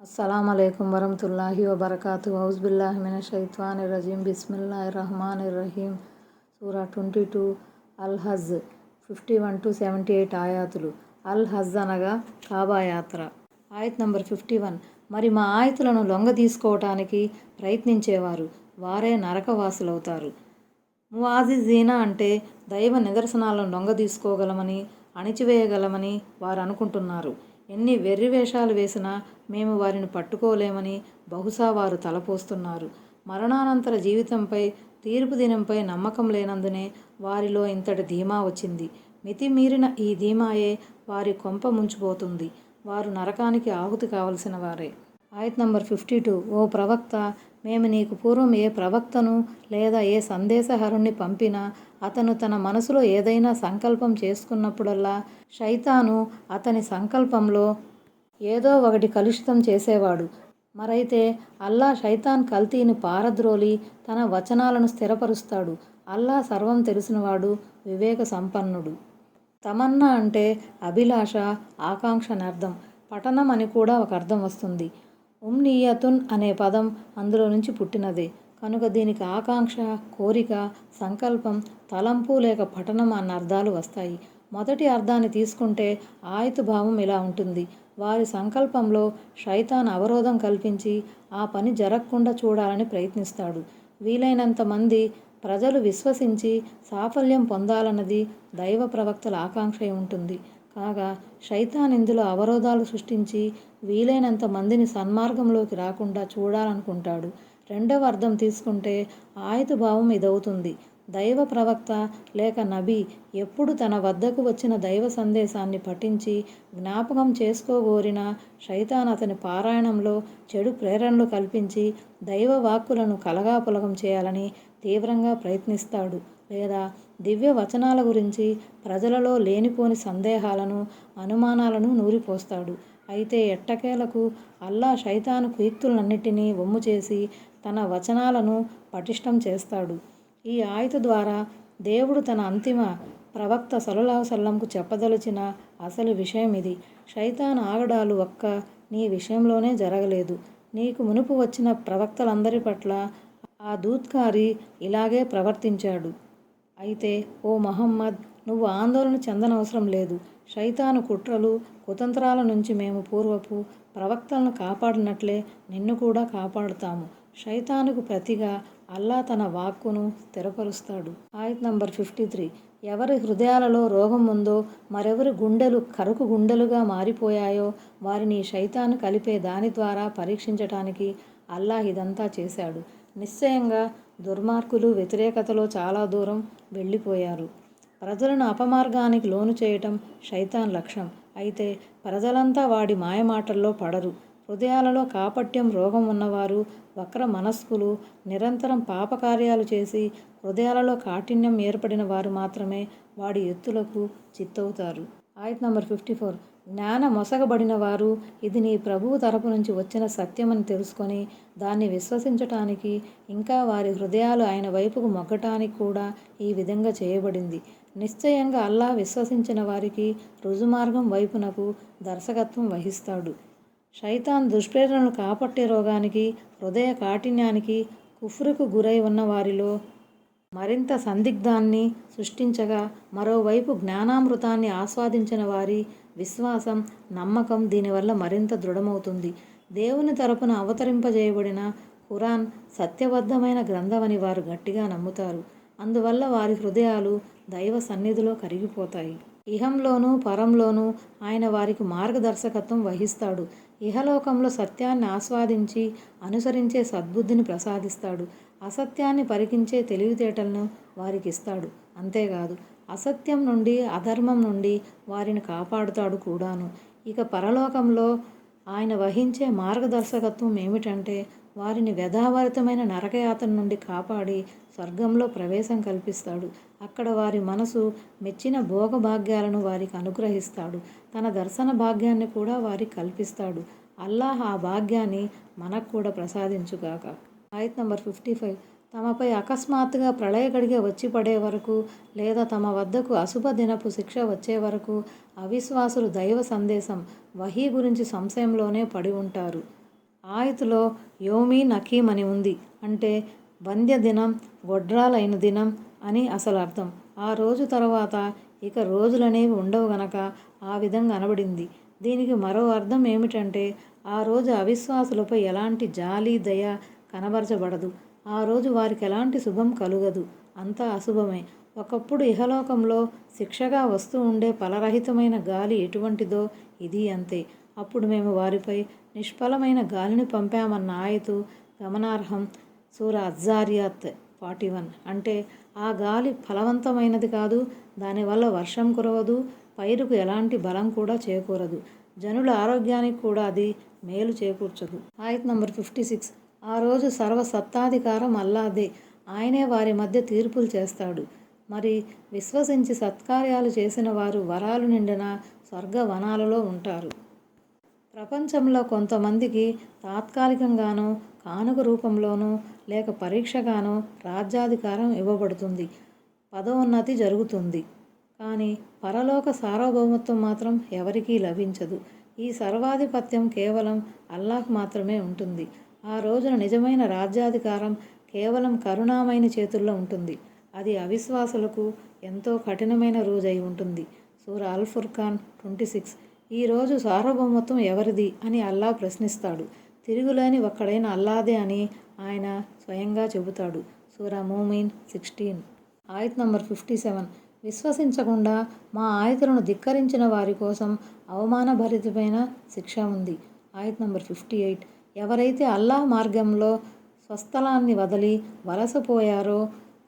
अस्सलामुअलैकुम वरहमतुल्लाहि वबरकातुहू औज़ुबिल्लाहि मिनश्शैतानिर्रजीम बिस्मिल्लाहिर्रहमानिर्रहीम సూరా 22 అల్ హజ్ 51-78 ఆయాతులు. అల్ హజ్ అనగా కాబా యాత్ర. ఆయత్ నంబర్ 51. మరి మా ఆయతులను లొంగ తీసుకోవటానికి ప్రయత్నించేవారు వారే నరకవాసులవుతారు. ముఆజిజీనా అంటే దైవ నిదర్శనాలను లొంగ తీసుకోగలమని, అణిచివేయగలమని వారు అనుకుంటున్నారు. ఎన్ని వెర్రివేషాలు వేసినా మేము వారిని పట్టుకోలేమని బహుశా వారు తలపోస్తున్నారు. మరణానంతర జీవితంపై, తీర్పు దినంపై నమ్మకం లేనందునే వారిలో ఇంతటి ధీమా వచ్చింది. మితిమీరిన ఈ ధీమాయే వారి కొంప ముంచిపోతుంది. వారు నరకానికి ఆహుతి కావలసిన వారే. ఆయత్ నంబర్ 52. ఓ ప్రవక్త, మేము నీకు పూర్వం ఏ ప్రవక్తను లేదా ఏ సందేశహరుణ్ణి పంపినా అతను తన మనసులో ఏదైనా సంకల్పం చేసుకున్నప్పుడల్లా శైతాను అతని సంకల్పంలో ఏదో ఒకటి కలుషితం చేసేవాడు. మరైతే అల్లా శైతాన్ కల్తీని పారద్రోలి తన వచనాలను స్థిరపరుస్తాడు. అల్లా సర్వం తెలిసినవాడు, వివేక సంపన్నుడు. తమన్నా అంటే అభిలాష, ఆకాంక్ష నర్థం. పఠనం అని కూడా ఒక అర్థం వస్తుంది. ఉమ్నియతున్ అనే పదం అందులో నుంచి పుట్టినదే కనుక దీనికి ఆకాంక్ష, కోరిక, సంకల్పం, తలంపు లేక పఠనం అన్న అర్థాలు వస్తాయి. మొదటి అర్థాన్ని తీసుకుంటే ఆయతు భావం ఇలా ఉంటుంది. వారి సంకల్పంలో శైతాన్ అవరోధం కల్పించి ఆ పని జరగకుండా చూడాలని ప్రయత్నిస్తాడు. వీలైనంత మంది ప్రజలు విశ్వసించి సాఫల్యం పొందాలన్నది దైవ ప్రవక్తల ఆకాంక్ష ఉంటుంది. కాగా శైతాన్ ఇందులో అవరోధాలు సృష్టించి వీలైనంత మందిని సన్మార్గంలోకి రాకుండా చూడాలనుకుంటాడు. రెండవ అర్థం తీసుకుంటే ఆయతు భావం ఇదవుతుంది. దైవ ప్రవక్త లేక నబీ ఎప్పుడు తన వద్దకు వచ్చిన దైవ సందేశాన్ని పఠించి జ్ఞాపకం చేసుకోగోరిన శైతాన్ అతని పారాయణంలో చెడు ప్రేరణలు కల్పించి దైవ వాక్కులను కలగాపులగం చేయాలని తీవ్రంగా ప్రయత్నిస్తాడు. లేదా దివ్య వచనాల గురించి ప్రజలలో లేనిపోని సందేహాలను, అనుమానాలను నూరిపోస్తాడు. అయితే ఎట్టకేలకు అల్లా శైతాను కుయుక్తులన్నిటినీ వమ్ము చేసి తన వచనాలను పటిష్టం చేస్తాడు. ఈ ఆయత ద్వారా దేవుడు తన అంతిమ ప్రవక్త సల్లల్లాహు సల్లంకు చెప్పదలిచిన అసలు విషయం ఇది. శైతాన్ ఆగడాలు ఒక్క నీ విషయంలోనే జరగలేదు. నీకు మునుపు వచ్చిన ప్రవక్తలందరి పట్ల ఆ దూత్కారి ఇలాగే ప్రవర్తించాడు. అయితే ఓ మహమ్మద్, నువ్వు ఆందోళన చెందనవసరం లేదు. శైతాను కుట్రలు, కుతంత్రాల నుంచి మేము పూర్వపు ప్రవక్తలను కాపాడినట్లే నిన్ను కూడా కాపాడుతాము. శైతానుకు ప్రతిగా అల్లా తన వాక్కును స్థిరపరుస్తాడు. ఆయత్ నంబర్ 53. ఎవరి హృదయాలలో రోగం ఉందో, మరెవరి గుండెలు కరుకు గుండెలుగా మారిపోయాయో వారిని శైతాను కలిపే దాని ద్వారా పరీక్షించటానికి అల్లా ఇదంతా చేశాడు. నిశ్చయంగా దుర్మార్గులు వ్యతిరేకతలో చాలా దూరం వెళ్ళిపోయారు. ప్రజలను అపమార్గానికి లోను చేయటం శైతాన్ లక్ష్యం. అయితే ప్రజలంతా వాడి మాయమాటల్లో పడరు. హృదయాలలో కాపట్యం రోగం ఉన్నవారు, వక్ర మనస్కులు, నిరంతరం పాపకార్యాలు చేసి హృదయాలలో కాఠిన్యం ఏర్పడిన వారు మాత్రమే వాడి ఎత్తులకు చిత్తవుతారు. ఆయత్ నంబర్ 54. జ్ఞాన మొసగబడిన వారు ఇది నీ ప్రభువు తరపు నుంచి వచ్చిన సత్యమని తెలుసుకొని దాన్ని విశ్వసించటానికి, ఇంకా వారి హృదయాలు ఆయన వైపుకు మొగ్గటానికి కూడా ఈ విధంగా చేయబడింది. నిశ్చయంగా అల్లా విశ్వసించిన వారికి రుజుమార్గం వైపునకు దర్శకత్వం వహిస్తాడు. శైతాన్ దుష్ప్రేరణలు కాపట్టే రోగానికి, హృదయ కాఠిన్యానికి, కుఫ్రుకు గురై ఉన్న వారిలో మరింత సందిగ్ధాన్ని సృష్టించగా, మరోవైపు జ్ఞానామృతాన్ని ఆస్వాదించిన వారి విశ్వాసం, నమ్మకం దీనివల్ల మరింత దృఢమవుతుంది. దేవుని తరపున అవతరింపజేయబడిన ఖురాన్ సత్యబద్ధమైన గ్రంథమని వారు గట్టిగా నమ్ముతారు. అందువల్ల వారి హృదయాలు దైవ సన్నిధిలో కరిగిపోతాయి. ఇహంలోనూ పరంలోనూ ఆయన వారికి మార్గదర్శకత్వం వహిస్తాడు. ఇహలోకంలో సత్యాన్ని ఆస్వాదించి అనుసరించే సద్బుద్ధిని ప్రసాదిస్తాడు. అసత్యాన్ని పరికించే తెలివితేటలను వారికి ఇస్తాడు. అంతేకాదు అసత్యం నుండి, అధర్మం నుండి వారిని కాపాడుతాడు కూడాను. ఇక పరలోకంలో ఆయన వహించే మార్గదర్శకత్వం ఏమిటంటే వారిని వ్యధాభరితమైన నరకయాతన నుండి కాపాడి స్వర్గంలో ప్రవేశం కల్పిస్తాడు. అక్కడ వారి మనసు మెచ్చిన భోగభాగ్యాలను వారికి అనుగ్రహిస్తాడు. తన దర్శన భాగ్యాన్ని కూడా వారికి కల్పిస్తాడు. అల్లాహ్ ఆ భాగ్యాన్ని మనకు కూడా ప్రసాదించుగాక. ఆయత్ నంబర్ 55. తమపై అకస్మాత్తుగా ప్రళయ గడియ వచ్చి పడే వరకు లేదా తమ వద్దకు అశుభ దినపు శిక్ష వచ్చే వరకు అవిశ్వాసులు దైవ సందేశం, వహీ గురించి సంశయంలోనే పడి ఉంటారు. ఆయతులో యోమీన్ అకీమ్ అని ఉంది. అంటే వంద్య దినం, గొడ్రాలైన దినం అని అసలు అర్థం. ఆ రోజు తర్వాత ఇక రోజులనేవి ఉండవు గనక ఆ విధంగా అనబడింది. దీనికి మరో అర్థం ఏమిటంటే ఆ రోజు అవిశ్వాసులపై ఎలాంటి జాలి, దయ కనబరచబడదు. ఆ రోజు వారికి ఎలాంటి శుభం కలుగదు. అంతా అశుభమే. ఒకప్పుడు ఇహలోకంలో శిక్షగా వస్తూ ఉండే ఫలరహితమైన గాలి ఎటువంటిదో ఇది అంతే. అప్పుడు మేము వారిపై నిష్ఫలమైన గాలిని పంపామన్న ఆయతు గమనార్హం. సూర అజ్జారియాత్ 41. అంటే ఆ గాలి ఫలవంతమైనది కాదు, దానివల్ల వర్షం కురవదు, పైరుకు ఎలాంటి బలం కూడా చేకూరదు, జనుల ఆరోగ్యానికి కూడా అది మేలు చేకూర్చదు. ఆయత్ నంబర్ 56. ఆ రోజు సర్వసత్తాధికారం అల్లాదే, ఆయనే వారి మధ్య తీర్పులు చేస్తాడు. మరి విశ్వసించి సత్కార్యాలు చేసిన వారు వరాలు నిండిన స్వర్గవనాలలో ఉంటారు. ప్రపంచంలో కొంతమందికి తాత్కాలికంగానో, కానుక రూపంలోనో లేక పరీక్షగానో రాజ్యాధికారం ఇవ్వబడుతుంది, పదోన్నతి జరుగుతుంది. కానీ పరలోక సార్వభౌమత్వం మాత్రం ఎవరికీ లభించదు. ఈ సర్వాధిపత్యం కేవలం అల్లాహ్ మాత్రమే ఉంటుంది. ఆ రోజున నిజమైన రాజ్యాధికారం కేవలం కరుణామయుని చేతుల్లో ఉంటుంది. అది అవిశ్వాసులకు ఎంతో కఠినమైన రోజై ఉంటుంది. సూర అల్ ఫుర్ఖాన్ 26. ఈ రోజు సార్వభౌమత్వం ఎవరిది అని అల్లాహ్ ప్రశ్నిస్తాడు. తిరుగులేని ఒక్కడైన అల్లాదే అని ఆయన స్వయంగా చెబుతాడు. సూర మూమిన్ 16. ఆయత్ నంబర్ 57. విశ్వసించకుండా మా ఆయతులను ధిక్కరించిన వారి కోసం అవమానభరితమైన శిక్ష ఉంది. ఆయత్ నంబర్ 58. ఎవరైతే అల్లాహ్ మార్గంలో స్వస్థలాన్ని వదిలి వలసపోయారో,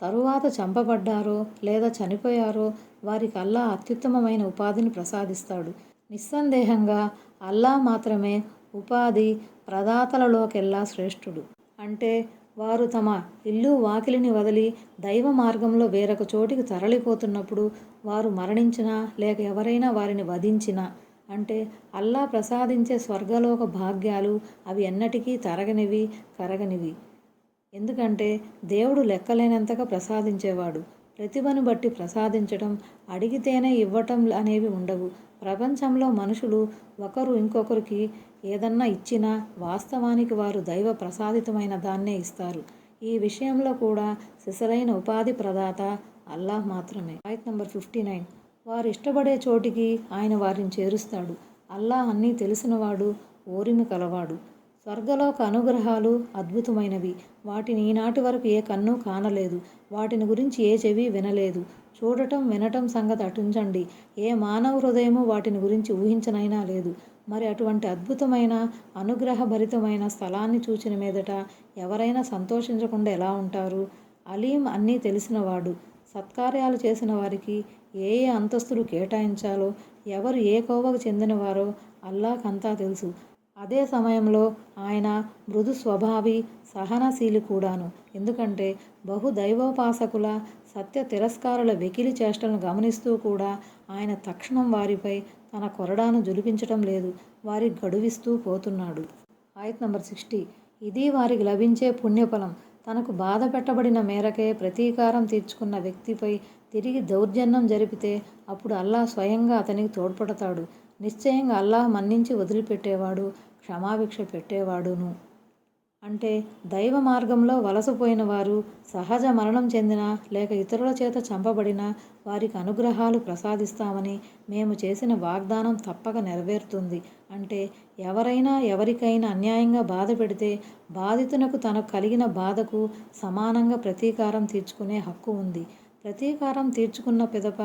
తరువాత చంపబడ్డారో లేదా చనిపోయారో వారికి అల్లాహ్ అత్యుత్తమమైన ఉపాధిని ప్రసాదిస్తాడు. నిస్సందేహంగా అల్లాహ్ మాత్రమే ఉపాధి ప్రదాతలలోకెల్లా శ్రేష్ఠుడు. అంటే వారు తమ ఇల్లు వాకిలిని వదిలి దైవ మార్గంలో వేరొక చోటికి తరలిపోతున్నప్పుడు, వారు మరణించినా లేక ఎవరైనా వారిని వధించినా, అంటే అల్లాహ్ ప్రసాదించే స్వర్గలోక భాగ్యాలు అవి ఎన్నటికీ తరగనివి, కరగనివి. ఎందుకంటే దేవుడు లెక్కలేనంతగా ప్రసాదించేవాడు. ప్రతిభను బట్టి ప్రసాదించడం, అడిగితేనే ఇవ్వటం అనేవి ఉండవు. ప్రపంచంలో మనుషులు ఒకరు ఇంకొకరికి ఏదన్నా ఇచ్చినా వాస్తవానికి వారు దైవ ప్రసాదితమైన దాన్నే ఇస్తారు. ఈ విషయంలో కూడా సిసలైన ఉపాధి ప్రదాత అల్లాహ్ మాత్రమే. ఆయత్ నంబర్ 59. వారు ఇష్టపడే చోటికి ఆయన వారిని చేరుస్తాడు. అల్లాహ్ అన్నీ తెలిసినవాడు, ఓరిమి కలవాడు. స్వర్గలోక అనుగ్రహాలు అద్భుతమైనవి. వాటిని ఈనాటి వరకు ఏ కన్ను కానలేదు, వాటిని గురించి ఏ చెవి వినలేదు. చూడటం, వినటం సంగతి అటుంచండి, ఏ మానవ హృదయము వాటిని గురించి ఊహించనైనా లేదు. మరి అటువంటి అద్భుతమైన అనుగ్రహభరితమైన స్థలాన్ని చూచిన మీదట ఎవరైనా సంతోషించకుండా ఎలా ఉంటారు? అలీం అన్నీ తెలిసినవాడు. సత్కార్యాలు చేసిన వారికి ఏ ఏ అంతస్తులు కేటాయించాలో, ఎవరు ఏ కోవకు చెందినవారో అల్లాహ్ అంతా తెలుసు. అదే సమయంలో ఆయన మృదు స్వభావి, సహనశీలి కూడాను. ఎందుకంటే బహుదైవోపాసకుల, సత్య తిరస్కారుల వెకిలి చేష్టలను గమనిస్తూ కూడా ఆయన తక్షణం వారిపై తన కొరడాను జులిపించటం లేదు, వారికి గడువిస్తూ పోతున్నాడు. ఆయత్ నంబర్ 60. ఇది వారికి లభించే పుణ్యఫలం. తనకు బాధ పెట్టబడిన మేరకే ప్రతీకారం తీర్చుకున్న వ్యక్తిపై తిరిగి దౌర్జన్యం జరిపితే అప్పుడు అల్లాహ్ స్వయంగా అతనికి తోడ్పడతాడు. నిశ్చయంగా అల్లాహ్ మన్నించి వదిలిపెట్టేవాడు, క్షమాభిక్ష పెట్టేవాడును. అంటే దైవ మార్గంలో వలసపోయిన వారు, సహజ మరణం చెందిన లేక ఇతరుల చేత చంపబడిన వారికి అనుగ్రహాలు ప్రసాదిస్తామని మేము చేసిన వాగ్దానం తప్పక నెరవేరుతుంది. అంటే ఎవరైనా ఎవరికైనా అన్యాయంగా బాధ పెడితే బాధితునకు తనకు కలిగిన బాధకు సమానంగా ప్రతీకారం తీర్చుకునే హక్కు ఉంది. ప్రతీకారం తీర్చుకున్న పిదప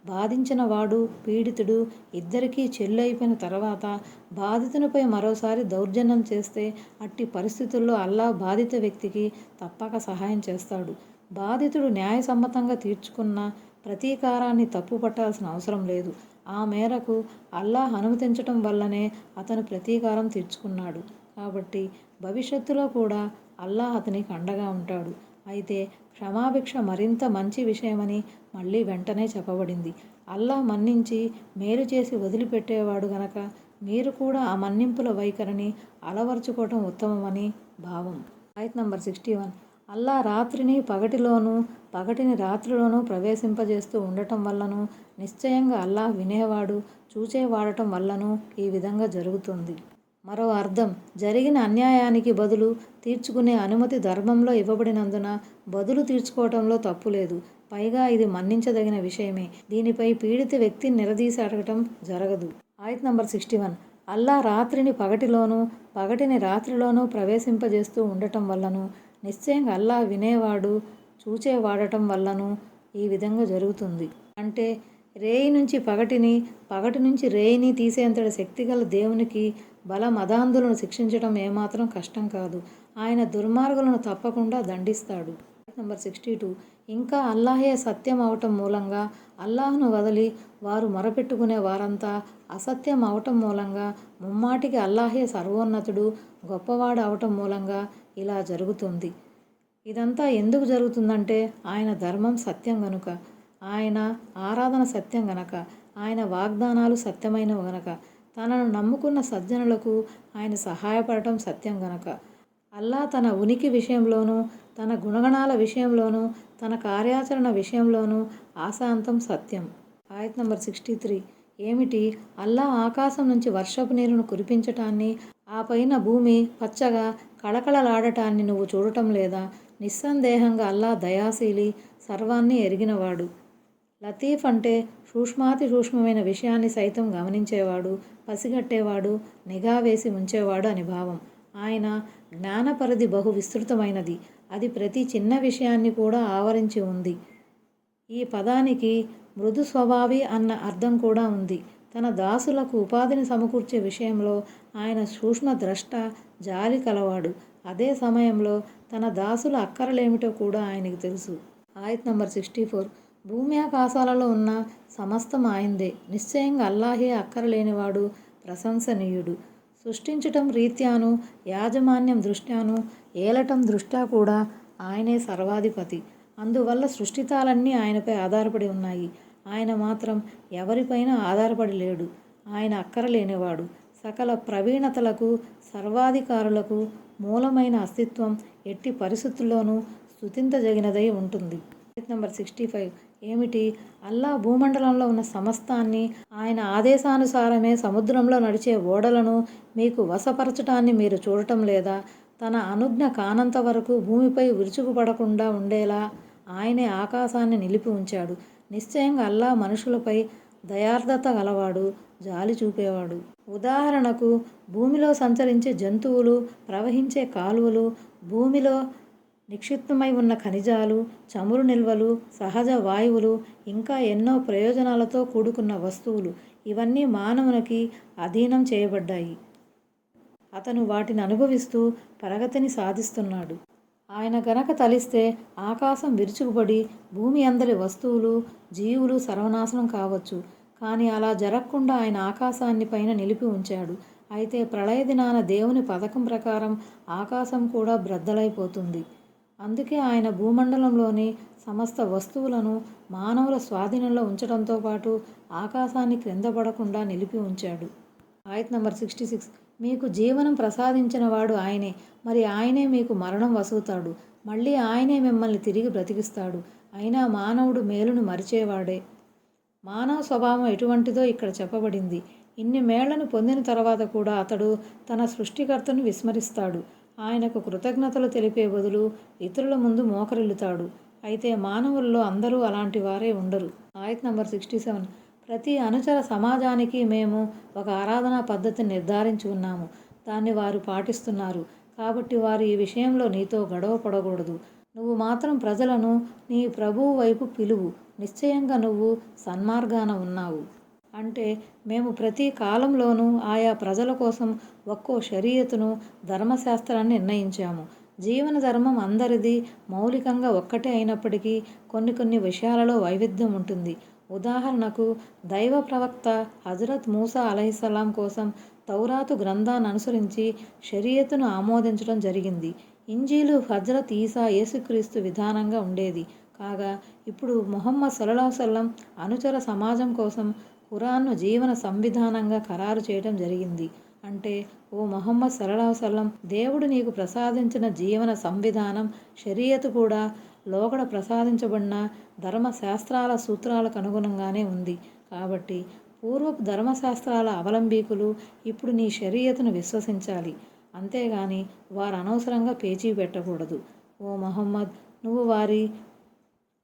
బాధించిన వాడు, పీడితుడు ఇద్దరికీ చెల్లు అయిపోయిన తర్వాత బాధితునిపై మరోసారి దౌర్జన్యం చేస్తే అట్టి పరిస్థితుల్లో అల్లాహ్ బాధిత వ్యక్తికి తప్పక సహాయం చేస్తాడు. బాధితుడు న్యాయసమ్మతంగా తీర్చుకున్న ప్రతీకారాన్ని తప్పు పట్టాల్సిన అవసరం లేదు. ఆ మేరకు అల్లాహ్ అనుమతించటం వల్లనే అతను ప్రతీకారం తీర్చుకున్నాడు. కాబట్టి భవిష్యత్తులో కూడా అల్లాహ్ అతనికి అండగా ఉంటాడు. అయితే క్షమాభిక్ష మరింత మంచి విషయమని మళ్ళీ వెంటనే చెప్పబడింది. అల్లాహ్ మన్నించి మేలు చేసి వదిలిపెట్టేవాడు గనక మీరు కూడా ఆ మన్నింపుల వైఖరిని అలవర్చుకోవటం ఉత్తమమని భావం. ఆయత్ నంబర్ 61. అల్లాహ్ రాత్రిని పగటిలోనూ, పగటిని రాత్రిలోనూ ప్రవేశింపజేస్తూ ఉండటం వల్లనూ, నిశ్చయంగా అల్లాహ్ వినేవాడు, చూచేవాడటం వల్లనూ ఈ విధంగా జరుగుతుంది. మరో అర్థం, జరిగిన అన్యాయానికి బదులు తీర్చుకునే అనుమతి ధర్మంలో ఇవ్వబడినందున బదులు తీర్చుకోవటంలో తప్పులేదు. పైగా ఇది మన్నించదగిన విషయమే. దీనిపై పీడిత వ్యక్తిని నిలదీసి అడగటం జరగదు. ఆయత్ నంబర్ 61. అల్లా రాత్రిని పగటిలోనూ పగటిని రాత్రిలోనూ ప్రవేశింపజేస్తూ ఉండటం వల్లను, నిశ్చయంగా అల్లా వినేవాడు చూచేవాడటం వల్లను ఈ విధంగా జరుగుతుంది. అంటే రేయి నుంచి పగటిని, పగటి నుంచి రేయిని తీసేంతటి శక్తిగల దేవునికి బలమదాంధులను శిక్షించడం ఏమాత్రం కష్టం కాదు. ఆయన దుర్మార్గులను తప్పకుండా దండిస్తాడు. నంబర్ 62. ఇంకా అల్లాహే సత్యం అవటం మూలంగా, అల్లాహ్ను వదిలి వారు మొరపెట్టుకునే వారంతా అసత్యం అవటం మూలంగా, ముమ్మాటికి అల్లాహే సర్వోన్నతుడు గొప్పవాడు అవటం మూలంగా ఇలా జరుగుతుంది. ఇదంతా ఎందుకు జరుగుతుందంటే ఆయన ధర్మం సత్యం గనుక, ఆయన ఆరాధన సత్యం గనక, ఆయన వాగ్దానాలు సత్యమైనవి గనక, తనను నమ్ముకున్న సజ్జనులకు ఆయన సహాయపడటం సత్యం గనక, అల్లా తన ఉనికి విషయంలోనూ, తన గుణగణాల విషయంలోనూ, తన కార్యాచరణ విషయంలోనూ ఆశాంతం సత్యం. ఆయత్ నంబర్ 63. ఏమిటి? అల్లా ఆకాశం నుంచి వర్షపు నీరును కురిపించటాన్ని, ఆ పైన భూమి పచ్చగా కళకళలాడటాన్ని నువ్వు చూడటం లేదా? నిస్సందేహంగా అల్లా దయాశీలి, సర్వాన్ని ఎరిగినవాడు. లతీఫ్ అంటే సూక్ష్మాతి సూక్ష్మమైన విషయాన్ని సైతం గమనించేవాడు, పసిగట్టేవాడు, నిఘా వేసి ఉంచేవాడు అని భావం. ఆయన జ్ఞానపరిధి బహు విస్తృతమైనది. అది ప్రతి చిన్న విషయాన్ని కూడా ఆవరించి ఉంది. ఈ పదానికి మృదు స్వభావి అన్న అర్థం కూడా ఉంది. తన దాసులకు ఉపాధిని సమకూర్చే విషయంలో ఆయన సూక్ష్మ ద్రష్ట, జాలి కలవాడు. అదే సమయంలో తన దాసుల అక్కరలేమిటో కూడా ఆయనకు తెలుసు. ఆయత్ నంబర్ 64. భూమి ఆకాశాలలో ఉన్న సమస్తం ఆయందే. నిశ్చయంగా అల్లాహే అక్కరలేనివాడు, ప్రశంసనీయుడు. సృష్టించటం రీత్యాను, యాజమాన్యం దృష్ట్యాను, ఏలటం దృష్ట్యా కూడా ఆయనే సర్వాధిపతి. అందువల్ల సృష్టితాలన్నీ ఆయనపై ఆధారపడి ఉన్నాయి. ఆయన మాత్రం ఎవరిపైనా ఆధారపడి లేడు. ఆయన అక్కరలేనివాడు. సకల ప్రవీణతలకు, సర్వాధికారులకు మూలమైన అస్తిత్వం ఎట్టి పరిస్థితుల్లోనూ స్తుతించదగినదై ఉంటుంది. నంబర్ 65. ఏమిటి? అల్లా భూమండలంలో ఉన్న సమస్తాన్ని, ఆయన ఆదేశానుసారమే సముద్రంలో నడిచే ఓడలను మీకు వశపరచటాన్ని మీరు చూడటం లేదా? తన అనుజ్ఞ కానంత వరకు భూమిపై విరుచుకుపడకుండా ఉండేలా ఆయనే ఆకాశాన్ని నిలిపి ఉంచాడు. నిశ్చయంగా అల్లా మనుషులపై దయార్ద్రత గలవాడు, జాలి చూపేవాడు. ఉదాహరణకు భూమిలో సంచరించే జంతువులు, ప్రవహించే కాలువలు, భూమిలో నిక్షిప్తమై ఉన్న ఖనిజాలు, చమురు నిల్వలు, సహజ వాయువులు, ఇంకా ఎన్నో ప్రయోజనాలతో కూడుకున్న వస్తువులు, ఇవన్నీ మానవునికి అధీనం చేయబడ్డాయి. అతను వాటిని అనుభవిస్తూ ప్రగతిని సాధిస్తున్నాడు. ఆయన గనక తలిస్తే ఆకాశం విరుచుకుపడి భూమి అందరి వస్తువులు, జీవులు సర్వనాశనం కావచ్చు. కానీ అలా జరగకుండా ఆయన ఆకాశాన్ని పైన నిలిపి ఉంచాడు. అయితే ప్రళయ దినాన దేవుని పథకం ప్రకారం ఆకాశం కూడా బ్రద్దలైపోతుంది. అందుకే ఆయన భూమండలంలోని సమస్త వస్తువులను మానవుల స్వాధీనంలో ఉంచడంతో పాటు ఆకాశాన్ని క్రింద పడకుండా నిలిపి ఉంచాడు. ఆయత్ నంబర్ 66. మీకు జీవనం ప్రసాదించిన వాడు ఆయనే. మరి ఆయనే మీకు మరణం వసుగుతాడు. మళ్ళీ ఆయనే మిమ్మల్ని తిరిగి బ్రతికిస్తాడు. అయినా మానవుడు మేలును మరిచేవాడే. మానవ స్వభావం ఎటువంటిదో ఇక్కడ చెప్పబడింది. ఇన్ని మేళ్లను పొందిన తర్వాత కూడా అతడు తన సృష్టికర్తను విస్మరిస్తాడు. ఆయనకు కృతజ్ఞతలు తెలిపే బదులు ఇతరుల ముందు మోకరిల్లుతాడు. అయితే మానవుల్లో అందరూ అలాంటి వారే ఉండరు. ఆయత్ నంబర్ 67. ప్రతి అనుచర సమాజానికి మేము ఒక ఆరాధనా పద్ధతిని నిర్ధారించి ఉన్నాము. దాన్ని వారు పాటిస్తున్నారు. కాబట్టి వారు ఈ విషయంలో నీతో గొడవ పడకూడదు. నువ్వు మాత్రం ప్రజలను నీ ప్రభువు వైపు పిలువు. నిశ్చయంగా నువ్వు సన్మార్గాన ఉన్నావు. అంటే మేము ప్రతి కాలంలోనూ ఆయా ప్రజల కోసం ఒక్కో షరియతును, ధర్మశాస్త్రాన్ని నిర్ణయించాము. జీవన ధర్మం అందరిది మౌలికంగా ఒక్కటే అయినప్పటికీ కొన్ని విషయాలలో వైవిధ్యం ఉంటుంది. ఉదాహరణకు దైవ ప్రవక్త హజరత్ మూసా అలైహిస్సలాం కోసం తౌరాతు గ్రంథాన్ని అనుసరించి షరియతును ఆమోదించడం జరిగింది. ఇంజీలు హజరత్ ఈసా యేసుక్రీస్తు విధానంగా ఉండేది. కాగా ఇప్పుడు ముహమ్మద్ సల్లల్లాహు అలైహి వసల్లం అనుచర సమాజం కోసం ఖురాన్ను జీవన సంవిధానంగా ఖరారు చేయడం జరిగింది. అంటే ఓ ముహమ్మద్ సల్లల్లాహు అలైహి వసల్లం, దేవుడు నీకు ప్రసాదించిన జీవన సంవిధానం షరియతు కూడా లోగడ ప్రసాదించబడిన ధర్మశాస్త్రాల సూత్రాలకు అనుగుణంగానే ఉంది. కాబట్టి పూర్వపు ధర్మశాస్త్రాల అవలంబీకులు ఇప్పుడు నీ షరియతును విశ్వసించాలి. అంతేగాని వారు అనవసరంగా పేచీ పెట్టకూడదు. ఓ మహమ్మద్, నువ్వు వారి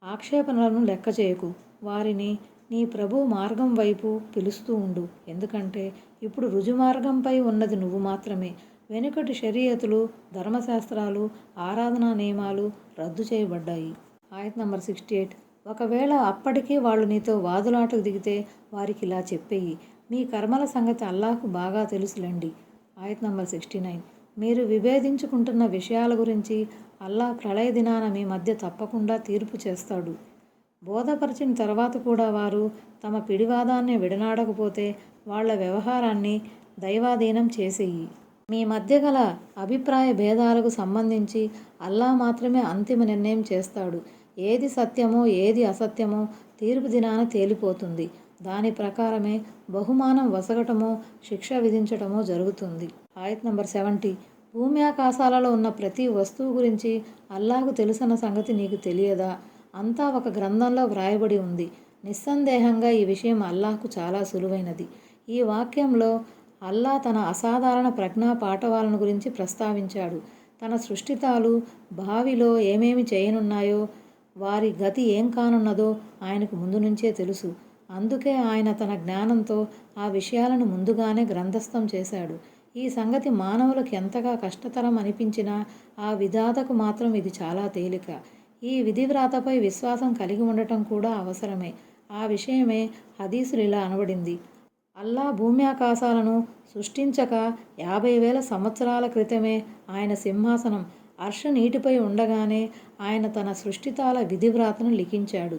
ఆక్షేపణలను లెక్క చేయకు. వారిని నీ ప్రభు మార్గం వైపు పిలుస్తూ ఉండు. ఎందుకంటే ఇప్పుడు రుజుమార్గంపై ఉన్నది నువ్వు మాత్రమే. వెనుకటి షరియతులు, ధర్మశాస్త్రాలు, ఆరాధనా నియమాలు రద్దు చేయబడ్డాయి. ఆయత్ నంబర్ 68. ఒకవేళ అప్పటికీ వాళ్ళు నీతో వాదులాటకు దిగితే వారికి ఇలా చెప్పేయి, మీ కర్మల సంగతి అల్లాహ్కు బాగా తెలుసులేండి. ఆయత్ నంబర్ 69. మీరు విభేదించుకుంటున్న విషయాల గురించి అల్లాహ్ ప్రళయ దినాన మీ మధ్య తప్పకుండా తీర్పు చేస్తాడు. బోధపరిచిన తర్వాత కూడా వారు తమ పిడివాదాన్ని విడనాడకపోతే వాళ్ల వ్యవహారాన్ని దైవాధీనం చేసేయి. మీ మధ్య గల అభిప్రాయ భేదాలకు సంబంధించి అల్లాహ్ మాత్రమే అంతిమ నిర్ణయం చేస్తాడు. ఏది సత్యమో ఏది అసత్యమో తీర్పు దినాన తేలిపోతుంది. దాని ప్రకారమే బహుమానం వసగటమో శిక్ష విధించటమో జరుగుతుంది. ఆయత్ నంబర్ 70. భూమి ఆకాశాలలో ఉన్న ప్రతి వస్తువు గురించి అల్లాహ్కు తెలుసన్న సంగతి నీకు తెలియదా? అంతా ఒక గ్రంథంలో వ్రాయబడి ఉంది. నిస్సందేహంగా ఈ విషయం అల్లాహ్కు చాలా సులువైనది. ఈ వాక్యంలో అల్లాహ్ తన అసాధారణ ప్రజ్ఞా పాఠవాలను గురించి ప్రస్తావించాడు. తన సృష్టితాలు భావిలో ఏమేమి చేయనున్నాయో, వారి గతి ఏం కానున్నదో ఆయనకు ముందు నుంచే తెలుసు. అందుకే ఆయన తన జ్ఞానంతో ఆ విషయాలను ముందుగానే గ్రంథస్థం చేశాడు. ఈ సంగతి మానవులకు ఎంతగా కష్టతరం అనిపించినా ఆ విధాతకు మాత్రం ఇది చాలా తేలిక. ఈ విధివ్రాతపై విశ్వాసం కలిగి ఉండటం కూడా అవసరమే. ఆ విషయమే హదీసులు ఇలా అనబడింది. అల్లాహ్ భూమి ఆకాశాలను సృష్టించక 50,000 సంవత్సరాల క్రితమే ఆయన సింహాసనం అర్ష నీటిపై ఉండగానే ఆయన తన సృష్టితాల విధివ్రాతను లిఖించాడు.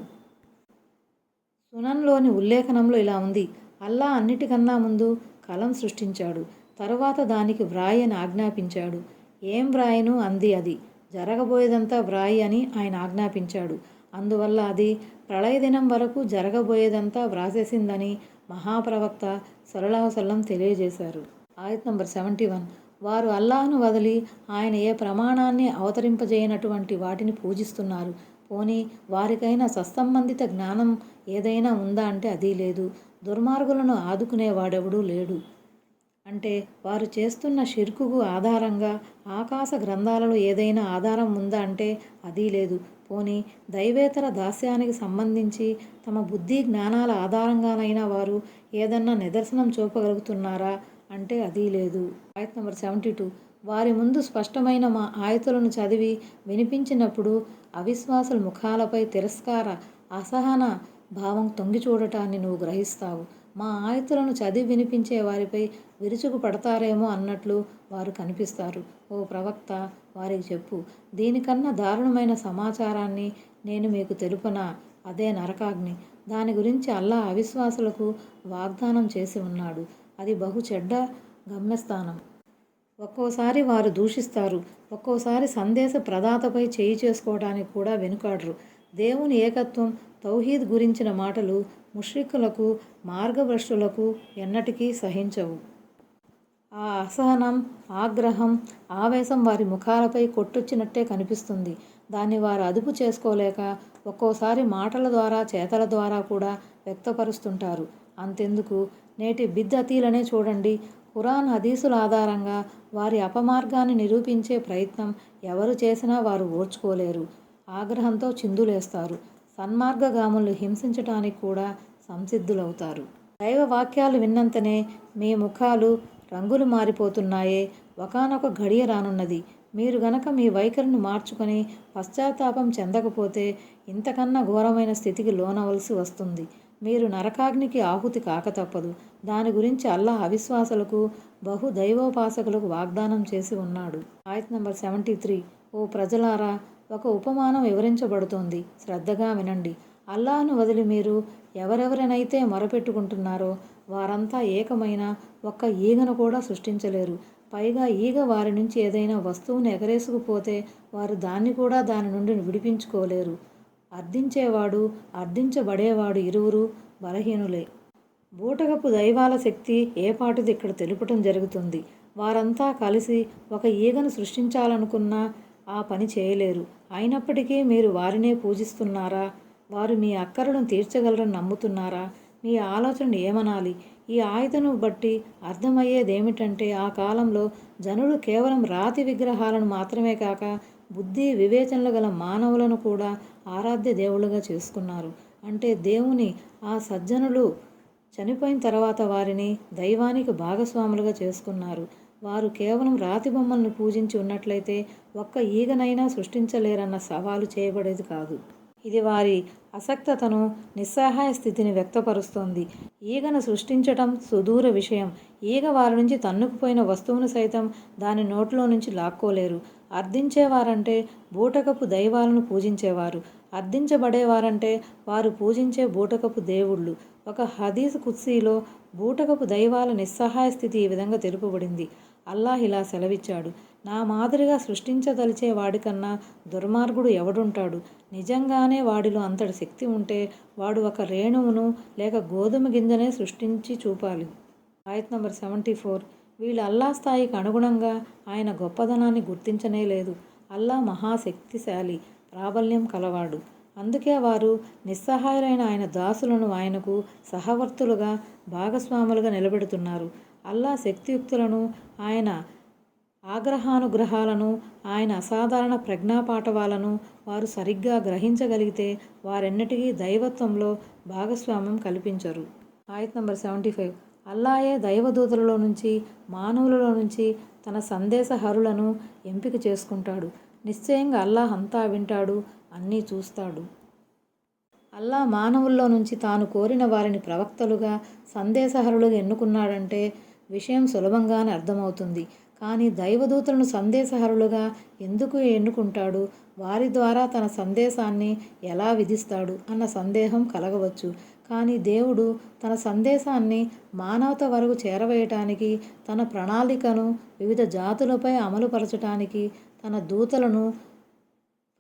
సునన్లోని ఉల్లేఖనంలో ఇలా ఉంది. అల్లాహ్ అన్నిటికన్నా ముందు కలం సృష్టించాడు. తరువాత దానికి వ్రాయి అని ఆజ్ఞాపించాడు. ఏం వ్రాయను అంది అది. జరగబోయేదంతా వ్రాయి అని ఆయన ఆజ్ఞాపించాడు. అందువల్ల అది ప్రళయ దినం వరకు జరగబోయేదంతా వ్రాసేసిందని మహాప్రవక్త సల్లల్లాహు అలైహి వసల్లం తెలియజేశారు. ఆయత్ నంబర్ 71. వారు అల్లాహ్ను వదిలి ఆయన ఏ ప్రమాణాన్ని అవతరింపజేయనటువంటి వాటిని పూజిస్తున్నారు. పోనీ వారికైనా సత్సంబంధిత జ్ఞానం ఏదైనా ఉందా అంటే అదీ లేదు. దుర్మార్గులను ఆదుకునేవాడెవడూ లేడు. అంటే వారు చేస్తున్న షిర్కుకు ఆధారంగా ఆకాశ గ్రంథాలలో ఏదైనా ఆధారం ఉందా అంటే అదీ లేదు. పోనీ దైవేతర దాస్యానికి సంబంధించి తమ బుద్ధి జ్ఞానాల ఆధారంగానైనా వారు ఏదన్నా నిదర్శనం చూపగలుగుతున్నారా అంటే అదీ లేదు. ఆయత్ నంబర్ 72. వారి ముందు స్పష్టమైన మా ఆయతులను చదివి వినిపించినప్పుడు అవిశ్వాసుల ముఖాలపై తిరస్కార అసహన భావం తొంగి చూడటాన్ని నువ్వు గ్రహిస్తావు. మా ఆయతులను చదివి వినిపించే వారిపై విరుచుకు పడతారేమో అన్నట్లు వారు కనిపిస్తారు. ఓ ప్రవక్త, వారికి చెప్పు, దీనికన్నా దారుణమైన సమాచారాన్ని నేను మీకు తెలుపనా? అదే నరకాగ్ని. దాని గురించి అల్లాహ్ అవిశ్వాసులకు వాగ్దానం చేసి ఉన్నాడు. అది బహు చెడ్డ గమ్యస్థానం. ఒక్కోసారి వారు దూషిస్తారు. ఒక్కోసారి సందేశ ప్రదాతపై చేయి చేసుకోవడానికి కూడా వెనుకాడరు. దేవుని ఏకత్వం, తౌహీద్ గురించిన మాటలు ముష్రికులకు, మార్గభ్రష్టులకు ఎన్నటికీ సహించవు. ఆ అసహనం, ఆగ్రహం, ఆవేశం వారి ముఖాలపై కొట్టొచ్చినట్టే కనిపిస్తుంది. దాన్ని వారు అదుపు చేసుకోలేక ఒక్కోసారి మాటల ద్వారా, చేతల ద్వారా కూడా వ్యక్తపరుస్తుంటారు. అంతెందుకు, నేటి బిద్అతీలనే చూడండి. ఖురాన్, హదీసుల ఆధారంగా వారి అపమార్గాన్ని నిరూపించే ప్రయత్నం ఎవరు చేసినా వారు ఓర్చుకోలేరు. ఆగ్రహంతో చిందులేస్తారు. సన్మార్గగాములను హింసించటానికి కూడా సంసిద్ధులవుతారు. దైవ వాక్యాలు విన్నంతనే మీ ముఖాలు రంగులు మారిపోతున్నాయే. ఒకానొక ఘడియ రానున్నది. మీరు గనక మీ వైఖరిని మార్చుకొని పశ్చాత్తాపం చెందకపోతే ఇంతకన్నా ఘోరమైన స్థితికి లోనవలసి వస్తుంది. మీరు నరకాగ్నికి ఆహుతి కాక తప్పదు. దాని గురించి అల్లాహ్ అవిశ్వాసులకు, బహు దైవోపాసకులకు వాగ్దానం చేసి ఉన్నాడు. ఆయత్ నంబర్ 73. ఓ ప్రజలారా, ఒక ఉపమానం వివరించబడుతోంది, శ్రద్ధగా వినండి. అల్లాహ్ను వదిలి మీరు ఎవరెవరినైతే మొరపెట్టుకుంటున్నారో వారంతా ఏకమైన ఒక్క ఈగను కూడా సృష్టించలేరు. పైగా ఈగ వారి నుంచి ఏదైనా వస్తువును ఎగరేసుకుపోతే వారు దాన్ని కూడా దాని నుండి విడిపించుకోలేరు. అర్థించేవాడు, అర్థించబడేవాడు ఇరువురు బలహీనులే. బూటకపు దైవాల శక్తి ఏపాటిది ఇక్కడ తెలుపటం జరుగుతుంది. వారంతా కలిసి ఒక ఈగను సృష్టించాలనుకున్నా ఆ పని చేయలేరు. అయినప్పటికీ మీరు వారినే పూజిస్తున్నారా? వారు మీ అక్కరలను తీర్చగలరని నమ్ముతున్నారా? మీ ఆలోచన ఏమనాలి? ఈ ఆయతను బట్టి అర్థమయ్యేదేమిటంటే, ఆ కాలంలో జనులు కేవలం రాతి విగ్రహాలను మాత్రమే కాక బుద్ధి వివేచనలు గల మానవులను కూడా ఆరాధ్య దేవుళ్ళుగా చేసుకున్నారు. అంటే దేవుని ఆ సజ్జనులు చనిపోయిన తర్వాత వారిని దైవానికి భాగస్వాములుగా చేసుకున్నారు. వారు కేవలం రాతి బొమ్మలను పూజించి ఉన్నట్లయితే ఒక్క ఈగనైనా సృష్టించలేరన్న సవాలు చేయబడేది కాదు. ఇది వారి అసక్తతను, నిస్సహాయ స్థితిని వ్యక్తపరుస్తోంది. ఈగను సృష్టించటం సుదూర విషయం. ఈగ వారి నుంచి తన్నుకుపోయిన వస్తువును సైతం దాని నోట్లో నుంచి లాక్కోలేరు. అర్థించేవారంటే బూటకపు దైవాలను పూజించేవారు. అర్థించబడేవారంటే వారు పూజించే బూటకపు దేవుళ్ళు. ఒక హదీస్ కుద్సీలో బూటకపు దైవాల నిస్సహాయ స్థితి ఈ విధంగా తెలుపబడింది. అల్లాహ్ ఇలా సెలవిచ్చాడు: నా మాదిరిగా సృష్టించదలిచే వాడికన్నా దుర్మార్గుడు ఎవడుంటాడు? నిజంగానే వాడిలో అంతటి శక్తి ఉంటే వాడు ఒక రేణువును లేక గోధుమ గింజనే సృష్టించి చూపాలి. ఆయత్ నంబర్ 74. వీళ్ళు అల్లా స్థాయికి అనుగుణంగా ఆయన గొప్పదనాన్ని గుర్తించనే లేదు. అల్లా మహాశక్తిశాలి, ప్రాబల్యం కలవాడు. అందుకే వారు నిస్సహాయులైన ఆయన దాసులను ఆయనకు సహవర్తులుగా, భాగస్వాములుగా నిలబెడుతున్నారు. అల్లా శక్తియుక్తులను, ఆయన ఆగ్రహానుగ్రహాలను, ఆయన అసాధారణ ప్రజ్ఞాపాఠవాలను వారు సరిగ్గా గ్రహించగలిగితే వారెన్నటికీ దైవత్వంలో భాగస్వామ్యం కల్పించరు. ఆయత్ నంబర్ 75. అల్లాయే దైవదూతలలో నుంచి, మానవులలో నుంచి తన సందేశహరులను ఎంపిక చేసుకుంటాడు. నిశ్చయంగా అల్లాహ్ అంతా వింటాడు, అన్నీ చూస్తాడు. అల్లా మానవుల్లో నుంచి తాను కోరిన వారిని ప్రవక్తలుగా, సందేశహరులుగా ఎన్నుకున్నాడంటే విషయం సులభంగానే అర్థమవుతుంది. కానీ దైవదూతలను సందేశహరులుగా ఎందుకు ఎన్నుకుంటాడు? వారి ద్వారా తన సందేశాన్ని ఎలా విధిస్తాడు అన్న సందేహం కలగవచ్చు. కానీ దేవుడు తన సందేశాన్ని మానవత వరకు చేరవేయటానికి, తన ప్రణాళికను వివిధ జాతులపై అమలుపరచటానికి తన దూతలను,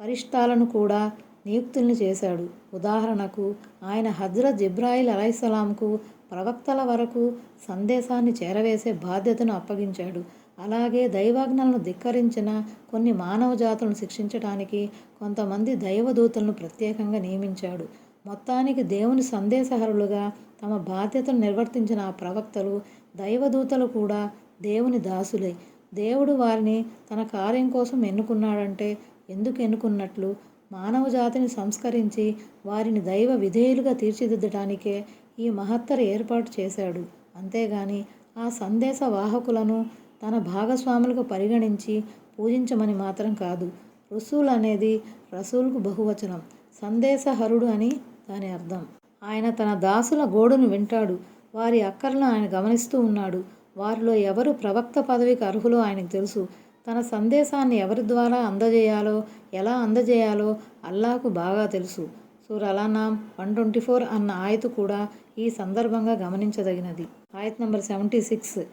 ఫరిష్తాలను కూడా నియుక్తుల్ని చేశాడు. ఉదాహరణకు ఆయన హజ్రత్ జిబ్రాయిల్ అలైహిస్సలాంకు ప్రవక్తల వరకు సందేశాన్ని చేరవేసే బాధ్యతను అప్పగించాడు. అలాగే దైవాజ్ఞలను ధిక్కరించిన కొన్ని మానవ జాతులను శిక్షించడానికి కొంతమంది దైవదూతలను ప్రత్యేకంగా నియమించాడు. మొత్తానికి దేవుని సందేశహరులుగా తమ బాధ్యతను నిర్వర్తించిన ఆ ప్రవక్తలు, దైవదూతలు కూడా దేవుని దాసులే. దేవుడు వారిని తన కార్యం కోసం ఎన్నుకున్నాడంటే ఎందుకు ఎన్నుకున్నట్లు? మానవ జాతిని సంస్కరించి వారిని దైవ విధేయులుగా తీర్చిదిద్దడానికే ఈ మహత్తర ఏర్పాటు చేశాడు. అంతేగాని ఆ సందేశ వాహకులను తన భాగస్వాములకు పరిగణించి పూజించమని మాత్రం కాదు. రుసూల్ అనేది రసూల్కు బహువచనం, సందేశహరుడు అని దాని అర్థం. ఆయన తన దాసుల గోడును వింటాడు, వారి అక్కర్లను ఆయన గమనిస్తూ ఉన్నాడు. వారిలో ఎవరు ప్రవక్త పదవికి అర్హులో ఆయనకు తెలుసు. తన సందేశాన్ని ఎవరి ద్వారా అందజేయాలో, ఎలా అందజేయాలో అల్లాహకు బాగా తెలుసు. సూర అల్-అన్ఆమ్ 124 అన్న ఆయతు కూడా ఈ సందర్భంగా గమనించదగినది. ఆయత్ నంబర్ 76.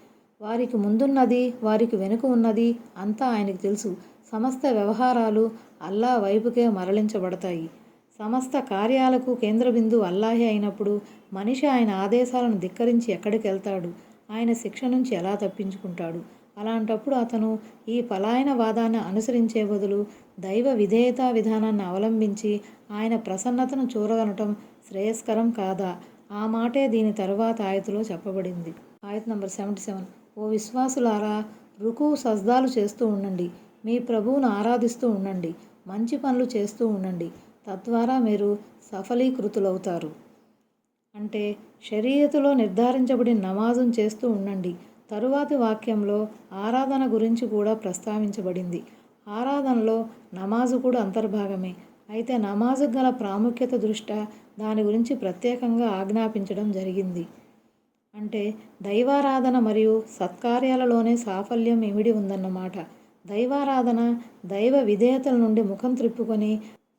వారికి ముందున్నది, వారికి వెనుక ఉన్నది అంతా ఆయనకు తెలుసు. సమస్త వ్యవహారాలు అల్లా వైపుకే మరలించబడతాయి. సమస్త కార్యాలకు కేంద్ర బిందువు అల్లాహే అయినప్పుడు మనిషి ఆయన ఆదేశాలను ధిక్కరించి ఎక్కడికి వెళ్తాడు? ఆయన శిక్ష నుంచి ఎలా తప్పించుకుంటాడు? అలాంటప్పుడు అతను ఈ పలాయన వాదాన్ని అనుసరించే బదులు దైవ విధేయతా విధానాన్ని అవలంబించి ఆయన ప్రసన్నతను చూరగనటం శ్రేయస్కరం కాదా? ఆ మాటే దీని తరువాత ఆయతులో చెప్పబడింది. ఆయత్ నంబర్ 77. ఓ విశ్వాసులారా, రుకు సజ్దాలు చేస్తూ ఉండండి, మీ ప్రభువును ఆరాధిస్తూ ఉండండి, మంచి పనులు చేస్తూ ఉండండి, తద్వారా మీరు సఫలీకృతులవుతారు. అంటే షరీయతులో నిర్ధారించబడిన నమాజును చేస్తూ ఉండండి. తరువాతి వాక్యంలో ఆరాధన గురించి కూడా ప్రస్తావించబడింది. ఆరాధనలో నమాజు కూడా అంతర్భాగమే. అయితే నమాజుకు గల ప్రాముఖ్యత దృష్ట్యా దాని గురించి ప్రత్యేకంగా ఆజ్ఞాపించడం జరిగింది. అంటే దైవారాధన మరియు సత్కార్యాలలోనే సాఫల్యం ఇమిడి ఉందన్నమాట. దైవారాధన దైవ విధేయతల నుండి ముఖం త్రిప్పుకొని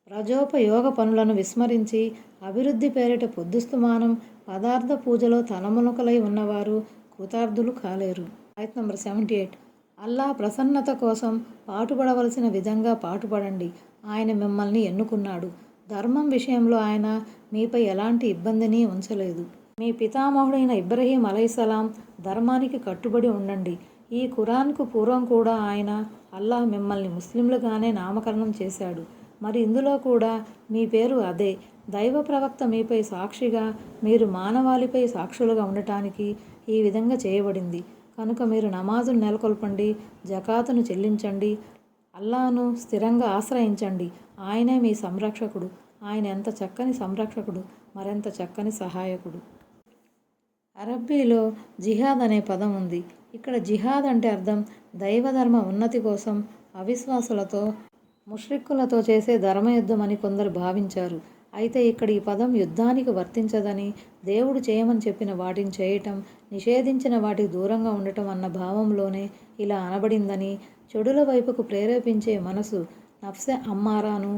ప్రజోపయోగ పనులను విస్మరించి అభివృద్ధి పేరిట పొద్దుస్తుమానం పదార్థ పూజలో తలమునకలై ఉన్నవారు కృతార్థులు కాలేరు. ఆయత్ నంబర్ 78. అల్లాహ్ ప్రసన్నత కోసం పాటుపడవలసిన విధంగా పాటుపడండి. ఆయన మిమ్మల్ని ఎన్నుకున్నాడు. ధర్మం విషయంలో ఆయన మీపై ఎలాంటి ఇబ్బందిని ఉంచలేదు. మీ పితామహుడైన ఇబ్రహీం అలైహిస్సలాం ధర్మానికి కట్టుబడి ఉండండి. ఈ ఖురాన్కు పూర్వం కూడా అల్లాహ్ మిమ్మల్ని ముస్లింలుగానే నామకరణం చేశాడు. మరి ఇందులో కూడా మీ పేరు అదే. దైవ ప్రవక్త మీపై సాక్షిగా, మీరు మానవాళిపై సాక్షులుగా ఉండటానికి ఈ విధంగా చేయబడింది. కనుక మీరు నమాజును నెలకొల్పండి, జకాతును చెల్లించండి, అల్లాను స్థిరంగా ఆశ్రయించండి. ఆయనే మీ సంరక్షకుడు. ఆయన ఎంత చక్కని సంరక్షకుడు, మరెంత చక్కని సహాయకుడు. అరబ్బీలో జిహాద్ అనే పదం ఉంది. ఇక్కడ జిహాద్ అంటే అర్థం దైవధర్మ ఉన్నతి కోసం అవిశ్వాసులతో, ముష్రిక్కులతో చేసే ధర్మయుద్ధం అని కొందరు భావించారు. అయితే ఇక్కడ ఈ పదం యుద్ధానికి వర్తించదని, దేవుడు చేయమని చెప్పిన వాటిని చేయటం, నిషేధించిన వాటికి దూరంగా ఉండటం అన్న భావంలోనే ఇలా అనబడిందని, చెడుల వైపుకు ప్రేరేపించే మనసు నఫ్సె అమ్మారాను,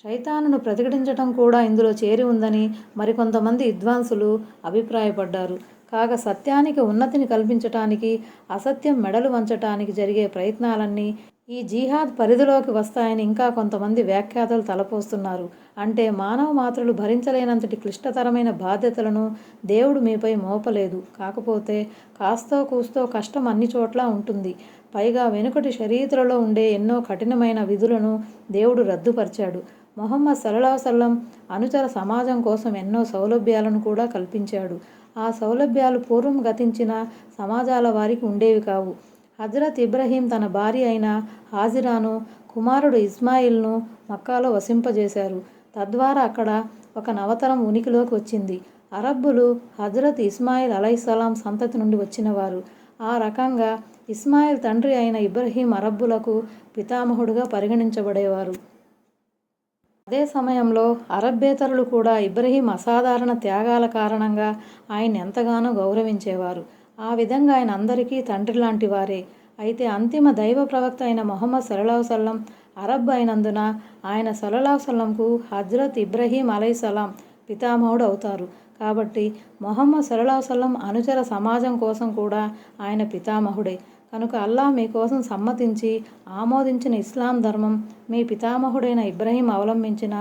శైతానును ప్రతిఘటించటం కూడా ఇందులో చేరి ఉందని మరికొంతమంది విద్వాంసులు అభిప్రాయపడ్డారు. కాగా సత్యానికి ఉన్నతిని కల్పించటానికి, అసత్యం మెడలు వంచటానికి జరిగే ప్రయత్నాలన్నీ ఈ జిహాద్ పరిధిలోకి వస్తాయని ఇంకా కొంతమంది వ్యాఖ్యాతలు తలపోస్తున్నారు. అంటే మానవ మాత్రులు భరించలేనంతటి క్లిష్టతరమైన బాధ్యతలను దేవుడు మీపై మోపలేదు. కాకపోతే కాస్తో కూస్తో కష్టం అన్ని చోట్ల ఉంటుంది. పైగా వెనుకటి షరీతులలో ఉండే ఎన్నో కఠినమైన విధులను దేవుడు రద్దుపరిచాడు. మొహమ్మద్ సల్లల్లాహు అలైహి వసల్లం అనుచర సమాజం కోసం ఎన్నో సౌలభ్యాలను కూడా కల్పించాడు. ఆ సౌలభ్యాలు పూర్వం గతించిన సమాజాల వారికి ఉండేవి కావు. హజ్రత్ ఇబ్రహీం తన భార్య అయిన హాజిరాను, కుమారుడు ఇస్మాయిల్ను మక్కాలో వసింపజేశారు. తద్వారా అక్కడ ఒక నవతరం ఉనికిలోకి వచ్చింది. అరబ్బులు హజ్రత్ ఇస్మాయిల్ అలైహిస్సలాం సంతతి నుండి వచ్చినవారు. ఆ రకంగా ఇస్మాయిల్ తండ్రి అయిన ఇబ్రహీం అరబ్బులకు పితామహుడుగా పరిగణించబడేవారు. అదే సమయంలో అరబ్బేతరులు కూడా ఇబ్రహీం అసాధారణ త్యాగాల కారణంగా ఆయన్ని ఎంతగానో గౌరవించేవారు. ఆ విధంగా ఆయన అందరికీ తండ్రి లాంటి వారే. అయితే అంతిమ దైవ ప్రవక్త అయిన మొహమ్మద్ సల్లల్లాహు అలైహి వసల్లం అరబ్ అయినందున ఆయన సల్లల్లాహు అలైహి వసల్లంకు హజ్రత్ ఇబ్రహీం అలైహిస్సలాం పితామహుడు అవుతారు. కాబట్టి మొహమ్మద్ సల్లల్లాహు అలైహి వసల్లం అనుచర సమాజం కోసం కూడా ఆయన పితామహుడే. కనుక అల్లాహ్ మీకోసం సమ్మతించి ఆమోదించిన ఇస్లాం ధర్మం మీ పితామహుడైన ఇబ్రహీం అవలంబించిన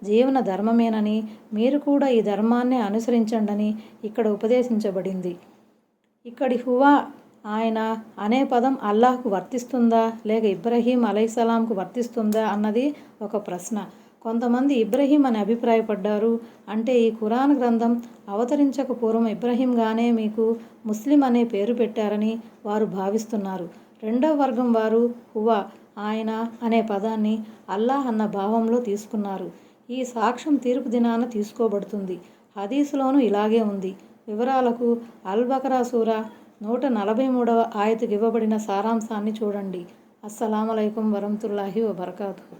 జీవన ధర్మమేనని, మీరు కూడా ఈ ధర్మాన్నే అనుసరించండని ఇక్కడ ఉపదేశించబడింది. ఇక్కడి హువా, ఆయన అనే పదం అల్లాహ్కు వర్తిస్తుందా లేక ఇబ్రహీం అలైహిస్సలాంకు వర్తిస్తుందా అన్నది ఒక ప్రశ్న. కొంతమంది ఇబ్రహీం అని అభిప్రాయపడ్డారు. అంటే ఈ ఖురాన్ గ్రంథం అవతరించక పూర్వం ఇబ్రహీంగానే మీకు ముస్లిం అనే పేరు పెట్టారని వారు భావిస్తున్నారు. రెండవ వర్గం వారు హువా, ఆయన అనే పదాన్ని అల్లాహ్ అన్న భావంలో తీసుకున్నారు. ఈ సాక్ష్యం తీర్పు దినాన తీసుకోబడుతుంది. హదీసులోనూ ఇలాగే ఉంది. వివరాలకు అల్ బకరా సూరా 143వ ఆయతుకి ఇవ్వబడిన సారాంశాన్ని చూడండి. అస్సలాము అలైకుం వరహ్మతుల్లాహి వబరకాతుహు.